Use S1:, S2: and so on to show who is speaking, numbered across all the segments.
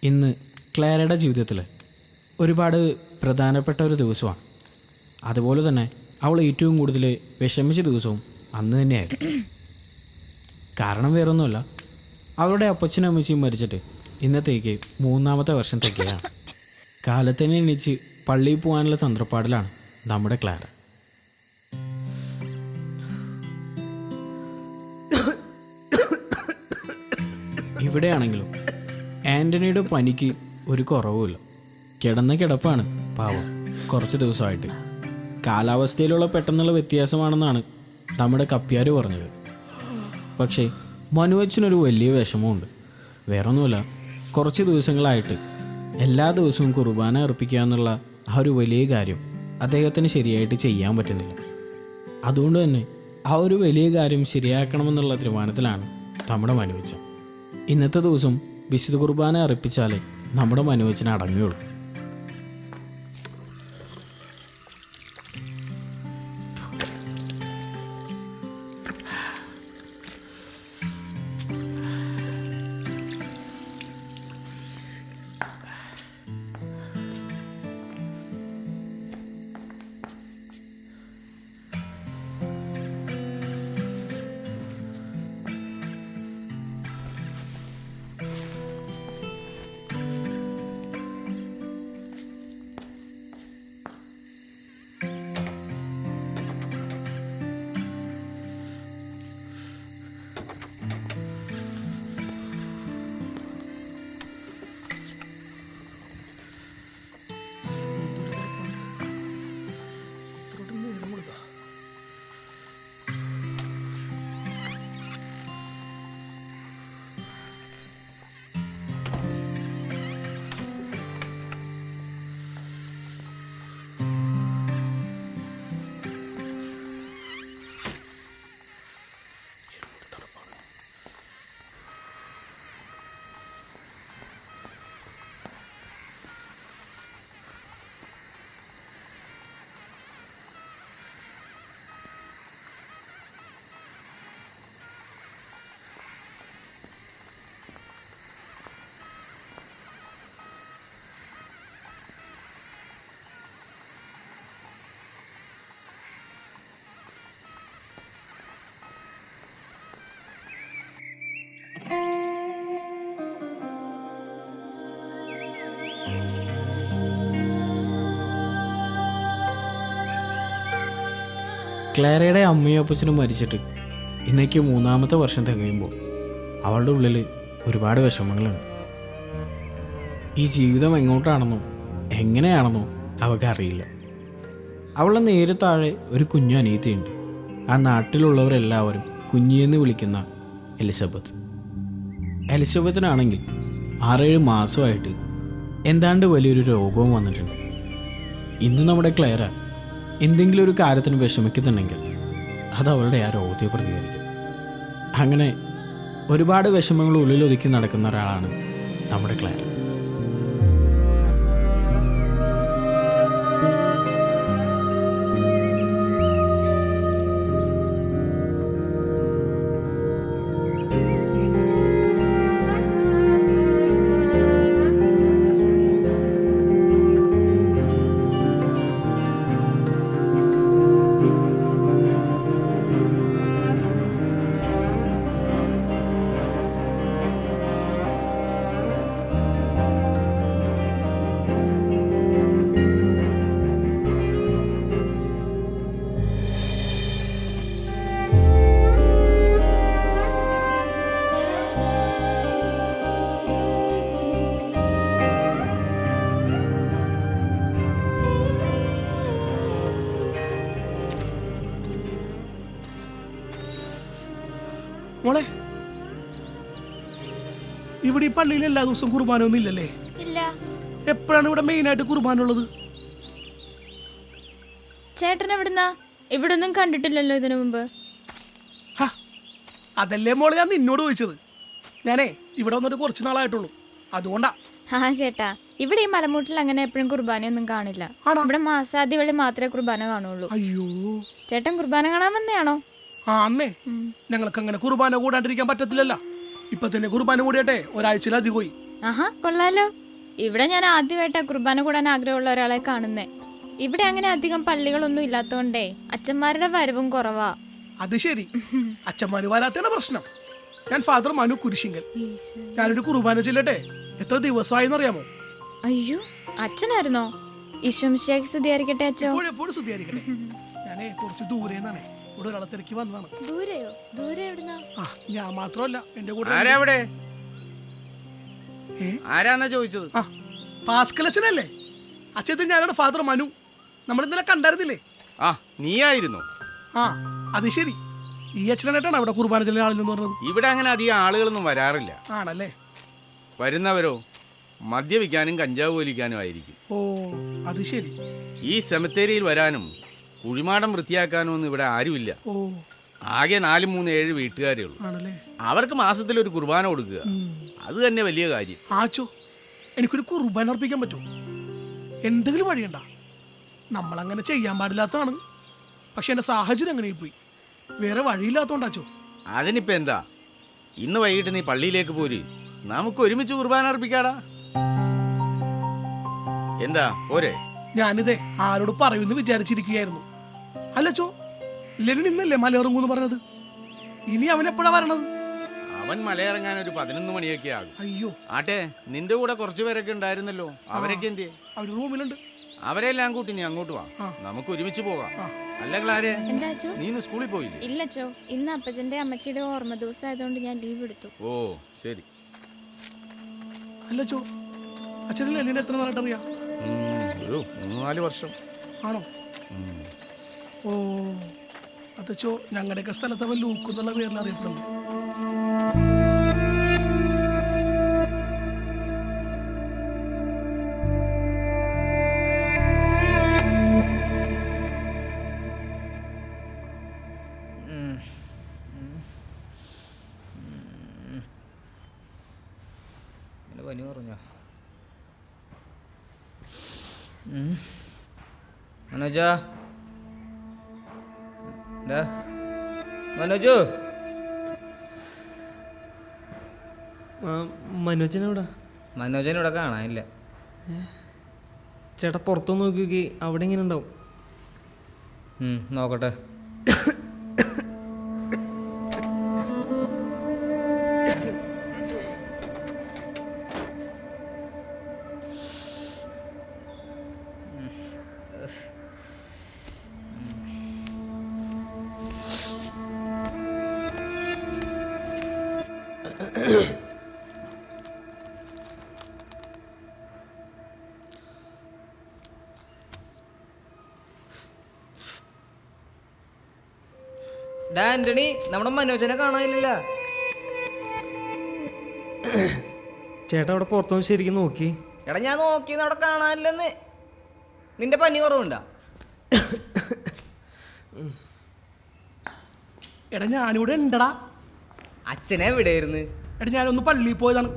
S1: ഇന്ന് ക്ലാരയുടെ ജീവിതത്തിൽ ഒരുപാട് പ്രധാനപ്പെട്ട ഒരു ദിവസമാണ്. അതുപോലെ തന്നെ അവൾ ഏറ്റവും കൂടുതൽ വിഷമിച്ച ദിവസവും അന്ന് തന്നെയായിരുന്നു. കാരണം വേറൊന്നുമല്ല, അവളുടെ അപ്പച്ചനും അമ്മച്ചിയും മരിച്ചിട്ട് ഇന്നത്തേക്ക് 3-ാമത്തെ വർഷം തികയാണ്. കാലത്തന്നെ എണീച്ച് പള്ളിയിൽ പോകാനുള്ള തന്ത്രപ്പാടിലാണ് നമ്മുടെ ക്ലാര. ഇവിടെയാണെങ്കിലും ആൻ്റണിയുടെ പനിക്ക് ഒരു കുറവുമില്ല. കിടന്ന കിടപ്പാണ് പാവം കുറച്ച് ദിവസമായിട്ട്. കാലാവസ്ഥയിലുള്ള പെട്ടെന്നുള്ള വ്യത്യാസമാണെന്നാണ് നമ്മുടെ കപ്പ്യാർ പറഞ്ഞത്. പക്ഷേ മനുവച്ചനൊരു വലിയ വിഷമമുണ്ട്. വേറൊന്നുമില്ല, കുറച്ച് ദിവസങ്ങളായിട്ട് എല്ലാ ദിവസവും കുർബാന അർപ്പിക്കുക എന്നുള്ള ആ ഒരു വലിയ കാര്യം അദ്ദേഹത്തിന് ശരിയായിട്ട് ചെയ്യാൻ പറ്റുന്നില്ല. അതുകൊണ്ട് തന്നെ ആ ഒരു വലിയ കാര്യം ശരിയാക്കണമെന്നുള്ള തീരുമാനത്തിലാണ് നമ്മുടെ മനുവച്ചൻ. ഇന്നത്തെ ദിവസം വിശുദ്ധ കുർബാന അർപ്പിച്ചാലേ നമ്മുടെ മനുവച്ചന് അടങ്ങുകയുള്ളൂ. ക്ലാരയുടെ അമ്മയും അപ്പച്ചനും മരിച്ചിട്ട് ഇന്നേക്ക് 3-ാമത്തെ വർഷം തികയുമ്പോൾ അവളുടെ ഉള്ളിൽ ഒരുപാട് വിഷമങ്ങളുണ്ട്. ഈ ജീവിതം എങ്ങോട്ടാണെന്നോ എങ്ങനെയാണെന്നോ അവൾക്ക് അറിയില്ല. അവളുടെ നേരെ താഴെ ഒരു കുഞ്ഞു അനിയത്തിയുണ്ട്. ആ നാട്ടിലുള്ളവരെല്ലാവരും കുഞ്ഞിയെന്ന് വിളിക്കുന്ന എലിസബത്ത്. എലിസബത്തിനാണെങ്കിൽ 6-7 മാസമായിട്ട് എന്താണ്ട് വലിയൊരു രോഗവും വന്നിട്ടുണ്ട്. ഇന്ന് നമ്മുടെ ക്ലാര എന്തെങ്കിലും ഒരു കാര്യത്തിന് വിഷമിക്കുന്നുണ്ടെങ്കിൽ അത് അവളുടെ ആ രോഗത്തെ പ്രതികരിക്കും. അങ്ങനെ ഒരുപാട് വിഷമങ്ങൾ ഉള്ളിലൊതുക്കി നടക്കുന്ന ഒരാളാണ് നമ്മുടെ ക്ലാര.
S2: മോളെ, ഇവിടെ ഈ പള്ളിയിൽ എല്ലാ ദിവസവും കുർബാന ഒന്നും ഇല്ലല്ലേ?
S3: ഇല്ല.
S2: എപ്പോഴാണ് ഇവിടെ മെയിൻ ആയിട്ട് കുർബാന ഉള്ളത്?
S3: ചേട്ടൻ എവിടുന്നാ? ഇവിടെ ഒന്നും കണ്ടിട്ടില്ലല്ലോ ഇതിനു മുമ്പ്.
S2: അതല്ലേ മോളെ ഞാൻ നിന്നോട് ചോദിച്ചത്. ഞാനേ ഇവിടെ വന്നിട്ട് കുറച്ച് നാളായിട്ടുള്ളൂ, അതുകൊണ്ടാ.
S3: ചേട്ടാ, ഇവിടെ ഈ മലമൂട്ടിൽ അങ്ങനെ എപ്പോഴും കുർബാനയൊന്നും കാണില്ല. ഇവിടെ മാസാദ്യ വഴി മാത്രമേ കുർബാന കാണുള്ളൂ.
S2: അയ്യോ,
S3: ചേട്ടൻ കുർബാന കാണാൻ വന്നെയാണോ?
S2: അന്നേ ഞങ്ങൾക്ക് അങ്ങനെ കുർബാന കൂടാണ്ടിരിക്കാൻ പറ്റത്തില്ലല്ലോ. ഇപ്പൊ തന്നെ കുർബാന കൂടിയട്ടെ ഒരാഴ്ചയിലധികമായി.
S3: ആഹാ കൊള്ളാലോ. ഇവിടെ ഞാൻ ആദ്യമായിട്ടാ കുർബാന കൂടാൻ ആഗ്രഹമുള്ള ഒരാളെ കാണുന്നേ. ഇവിടെ അങ്ങനെ അധികം പള്ളികളൊന്നും ഇല്ലാത്തോണ്ടേ അച്ഛന്മാരുടെ വരവും കുറവാ.
S2: അത് ശരി, അച്ഛന്മാര് വരാത്തതാണ് പ്രശ്നം. ഞാൻ ഫാദർ മനു കുരിശിങ്കൽ. ഞാനൊരു കുർബാന ചെല്ലട്ടെ. എത്ര ദിവസമായെന്നറിയാമോ?
S3: അയ്യോ, അച്ഛനായിരുന്നോ? ഈശോമിശിഹായ്ക്ക് സ്തുതിയായിരിക്കട്ടെ അച്ഛോ.
S2: എപ്പോഴും സ്തുതിയായിരിക്കട്ടെ. ഞാനേ കുറച്ച് ദൂരെ നിന്നാണേ ഇവിടെ ഒരാളെ തിരക്കി വന്നതാണ്.
S3: ദൂരെയോ? ദൂരെ എവിടുന്നാ?
S2: ആ, ഞാൻ മാത്രമല്ല എന്റെ കൂടെ
S4: ആരാന്നാ ചോദിച്ചത്?
S2: ആ, പാസ്കലച്ചനല്ലേ അച്ഛൻ? ഞാനാണ് ഫാദർ മനു. നമ്മൾ ഇന്നലെ കണ്ടായിരുന്നില്ലേ?
S4: ആ, നീയായിരുന്നു.
S2: ആ, അത് ശരി. ഈ അച്ഛനായിട്ടാണ് അവിടെ കുർബാന ചെല്ലുന്ന ആളെന്ന് പറഞ്ഞത്.
S4: ഇവിടെ അങ്ങനെ അധികം ആളുകളൊന്നും വരാറില്ല.
S2: ആണല്ലേ?
S4: വരുന്നവരോ മദ്യപിക്കാനും കഞ്ചാവ് വലിക്കാനും ആയിരിക്കും.
S2: ഓ, അത് ശരി.
S4: ഈ സെമിത്തേരിയിൽ വരാനും കുഴിമാടം വൃത്തിയാക്കാനും ഒന്നും ഇവിടെ ആരുമില്ല.
S2: ഓ,
S4: ആകെ 4, 3, 7 വീട്ടുകാരേ ഉള്ളൂ.
S2: ആണല്ലേ?
S4: അവർക്ക് മാസത്തിൽ ഒരു കുർബാന കൊടുക്കുക, അത് തന്നെ വലിയ കാര്യം.
S2: ആച്ചോ, എനിക്കൊരു കുർബാന അർപ്പിക്കാൻ പറ്റുമോ? എന്തെങ്കിലും വഴിയുണ്ട? നമ്മളങ്ങനെ ചെയ്യാൻ പാടില്ലാത്തതാണ്. പക്ഷെ എൻ്റെ സാഹചര്യം അങ്ങനെ പോയി. വേറെ വഴിയില്ലാത്തോണ്ടാച്ചോ.
S4: അതിനിപ്പോ എന്താ, ഇന്ന് വൈകിട്ട് നീ പള്ളിയിലേക്ക് പോര്, നമുക്ക് ഒരുമിച്ച് കുർബാന അർപ്പിക്കാടാ. എന്താ പോരെ?
S2: ഞാനിതേ ആരോട് പറയുമെന്ന് വിചാരിച്ചിരിക്കുകയായിരുന്നു. അല്ലച്ചോ, ലെനിൻ ഇന്നല്ലേ മലയിറങ്ങൂന്ന് പറഞ്ഞത്? ഇനി അവൻ എപ്പോഴാ വരണത്?
S4: അവൻ മലയിറങ്ങാൻ ഒരു 11 മണിയൊക്കെ ആകും.
S2: അയ്യോ,
S4: ആട്ടെ, നിന്റെ കൂടെ കുറച്ചു പേരൊക്കെ ഉണ്ടായിരുന്നല്ലോ, അവരൊക്കെ എന്തിയെ?
S2: അവര് റൂമിലുണ്ട്.
S4: അവരെല്ലാം കൂട്ടി നീ അങ്ങോട്ട് വാ, നമുക്ക് ഒരുമിച്ച് പോകാം. അല്ല ക്ലാരെ,
S3: എന്താ അച്ഛോ?
S4: നീ ഇന്ന് സ്കൂളിൽ പോയില്ലേ?
S3: ഇല്ല അച്ഛോ, ഇന്ന് അപ്പച്ചന്റെ അമ്മച്ചിയുടെ ഓർമ്മ ദിവസം ആയതുകൊണ്ട് ഞാൻ ലീവ് എടുത്തു.
S4: ഓ ശരി.
S2: അല്ലച്ചോ, അച്ഛനും ലെനിനെ എത്ര നാളായിട്ട് അറിയാം?
S4: ഒരു 3-4 വർഷം.
S2: ആണോ? ഓ, അതച്ചോ, ഞങ്ങളുടെയൊക്കെ സ്ഥലത്ത് അവൻ ലൂക്ക് എന്നുള്ള പേരിൽ അറിയപ്പെടുന്നു.
S5: പനി പറഞ്ഞോ? മനോജാ, മനോജു,
S1: മനോജനെവിടെ?
S5: മനോജനിവിടെ കാണാനില്ല.
S1: ചേട്ടാ പുറത്തു നോക്കി, അവിടെ ഇങ്ങനെ ഉണ്ടാവും.
S5: നോക്കട്ടെ. ആന്റണി, നമ്മുടെ മനോജനെ കാണാനില്ല.
S1: ചേട്ടാ അവിടെ പുറത്തു ശരിക്കും നോക്കി.
S5: എടാ ഞാൻ നോക്കിയെന്ന് അവിടെ കാണാനില്ലെന്ന്. നിന്റെ പനി കുറവുണ്ടാ?
S2: എടാ ഞാനിവിടെ ഉണ്ടടാ.
S5: അച്ഛനെ എവിടെയായിരുന്നു?
S2: എടാ ഞാനൊന്ന് പള്ളിയിൽ പോയതാണ്.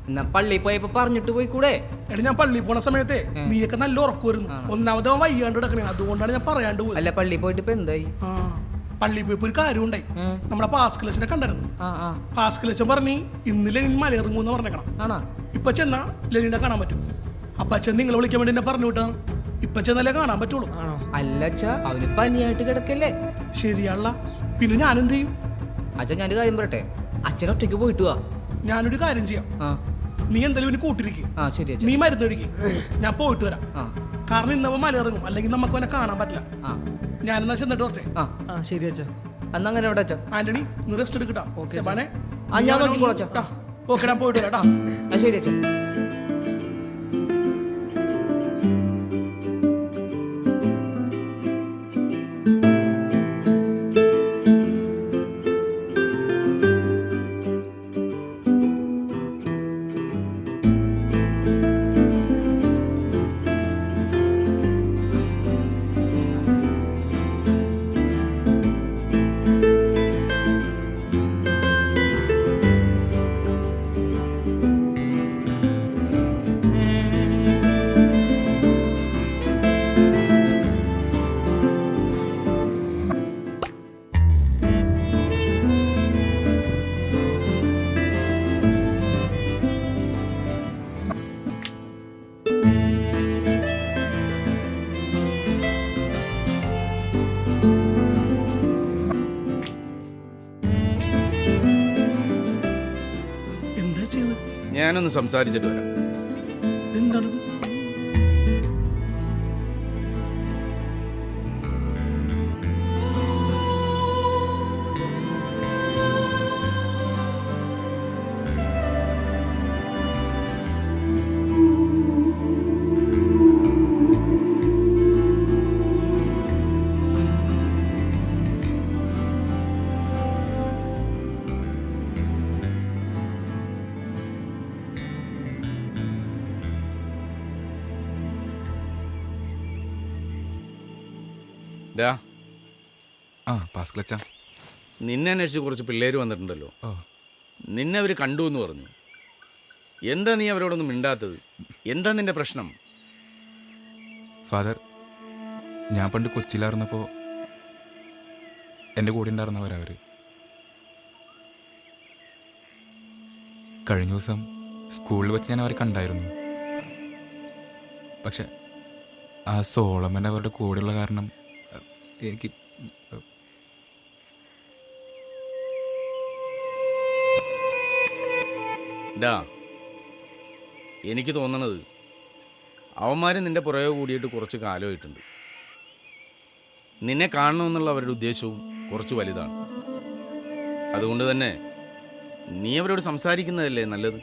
S5: എന്നാ പള്ളിയിൽ പോയപ്പോ പറഞ്ഞിട്ട് പോയി കൂടെ?
S2: എടാ ഞാൻ പള്ളിയിൽ പോണ സമയത്തെ നീയൊക്കെ നല്ല ഉറക്കുമായിരുന്നു. ഒന്നാമത് അവൻ വയ്യാണ്ട് കിടക്കണേ, അതുകൊണ്ടാണ് ഞാൻ പറയാണ്ട് പോയത്.
S5: അല്ല, പള്ളിയിൽ പോയിട്ട് ഇപ്പൊ എന്തായി?
S2: പള്ളിയിൽ പോയപ്പോ ഒരു കാര്യം ഉണ്ടായി. നമ്മുടെ പാസ്കലച്ചനെ കണ്ടായിരുന്നു. പാസ്കലച്ചൻ പറഞ്ഞ് ഇന്ന് ലെനിൻ മലയിറങ്ങൂന്ന് പറഞ്ഞേക്കണം.
S5: ആണോ?
S2: ഇപ്പൊ ചെന്നാ ലെനിനെ കാണാൻ പറ്റും. അപ്പൊ അച്ഛൻ നിങ്ങളെ വിളിക്കാൻ വേണ്ടി എന്നെ പറഞ്ഞു വിട്ടാ. ഇപ്പൊ ചെന്നല്ലേ കാണാൻ പറ്റുള്ളൂ.
S5: അല്ല അച്ഛാ, അവന് പനിയായിട്ട് കിടക്കല്ലേ?
S2: ശരിയല്ല, പിന്നെ ഞാൻ എന്ത് ചെയ്യും?
S5: അച്ഛൻ ഞാനൊരു കാര്യം പറയട്ടെ, അച്ഛൻ ഒറ്റയ്ക്ക് പോയിട്ട് വാ.
S2: ഞാനൊരു കാര്യം ചെയ്യാം, നീ എന്തായാലും ഇവന് കൂട്ടിരിക്കും. നീ മരുന്ന് കഴിക്കും, ഞാൻ പോയിട്ട് വരാം. കാരണം ഇന്നവൻ മലയിറങ്ങും, അല്ലെങ്കിൽ നമുക്ക് അവനെ കാണാൻ പറ്റില്ല. ഞാനെന്നാ ചെന്നിട്ട് വരട്ടെ.
S1: ശരി അച്ഛാ.
S5: അന്ന് അങ്ങനെ എവിടെ അച്ഛാ?
S2: ആന്റണി, നീ റെസ്റ്റ് എടുക്കട്ടാ.
S5: ഞാൻ നോക്കിക്കോളാം അച്ഛാ.
S2: ഓക്കെ, ഞാൻ പോയിട്ട് വരാം.
S5: ശരി അച്ഛാ.
S4: ഞാനൊന്ന് സംസാരിച്ചിട്ട് വരാം.
S2: എന്താണിത്?
S4: ഡാ,
S6: ആ പാസ്കലച്ച.
S4: നിന്നെ അന്വേഷിച്ച് കുറച്ച് പിള്ളേർ വന്നിട്ടുണ്ടല്ലോ.
S6: ഓ,
S4: നിന്നെ അവർ കണ്ടു എന്ന് പറഞ്ഞു. എന്താ നീ അവരോടൊന്നും മിണ്ടാത്തത്? എന്താ നിന്റെ പ്രശ്നം?
S6: ഫാദർ, ഞാൻ പണ്ട് കൊച്ചിയിലായിരുന്നപ്പോൾ എൻ്റെ കൂടെ ഉണ്ടായിരുന്നവരവർ. കഴിഞ്ഞ ദിവസം സ്കൂളിൽ വെച്ച് ഞാൻ അവരെ കണ്ടായിരുന്നു. പക്ഷെ ആ സോളമൻ അവരുടെ കൂടെയുള്ള കാരണം എനിക്ക്
S4: ഡാ, എനിക്ക് തോന്നണത് അവന്മാർ നിന്റെ പുറകെ കൂടിയിട്ട് കുറച്ച് കാലമായിട്ടുണ്ട്. നിന്നെ കാണണമെന്നുള്ള അവരുടെ ഉദ്ദേശവും കുറച്ച് വലുതാണ്. അതുകൊണ്ട് തന്നെ നീ അവരോട് സംസാരിക്കുന്നതല്ലേ നല്ലത്.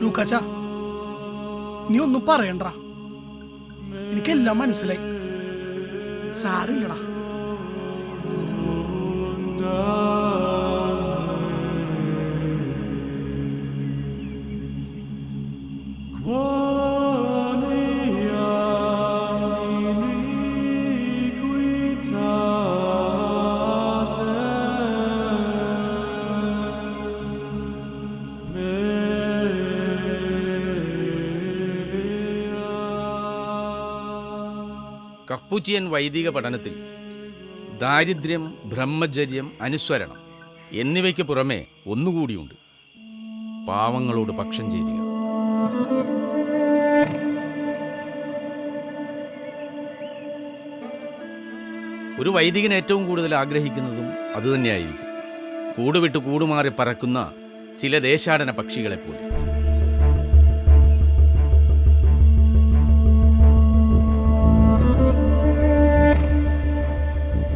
S2: ലൂക്കാച്ചാ, നീ ഒന്നും പറയണ്ട. എനിക്കെല്ലാം മനസ്സിലായി. സാരില്ലടാ.
S4: കപ്പുച്ചിയൻ വൈദിക പഠനത്തിൽ ദാരിദ്ര്യം, ബ്രഹ്മചര്യം, അനുസ്മരണം എന്നിവയ്ക്ക് പുറമെ ഒന്നുകൂടിയുണ്ട്: പാവങ്ങളോട് പക്ഷം ചേരുക. ഒരു വൈദികൻ ഏറ്റവും കൂടുതൽ ആഗ്രഹിക്കുന്നതും അതുതന്നെയായിരിക്കും. കൂടുവിട്ട് കൂടുമാറി പറക്കുന്ന ചില ദേശാടന പക്ഷികളെപ്പോലെ.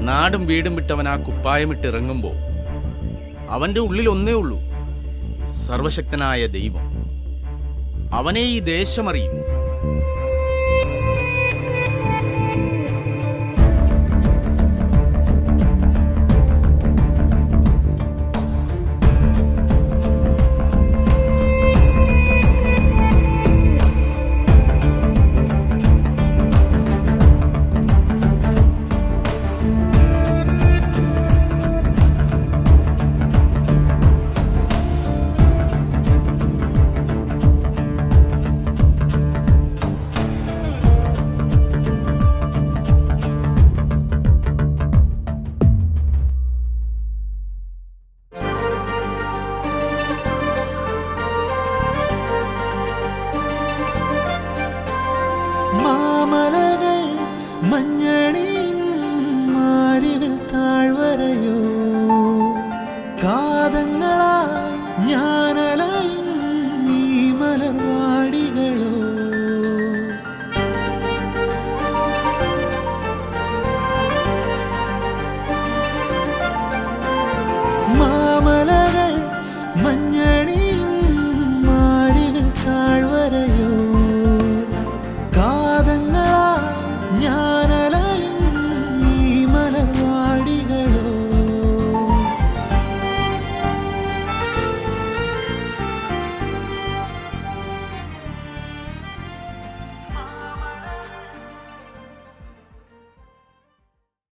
S4: നാടും വീടും വിട്ടവൻ ആ കുപ്പായമിട്ടിറങ്ങുമ്പോൾ അവൻ്റെ ഉള്ളിൽ ഒന്നേ ഉള്ളൂ: സർവശക്തനായ ദൈവം. അവനെ ഈ ദേശമറിയും.
S7: മഞ്ഞ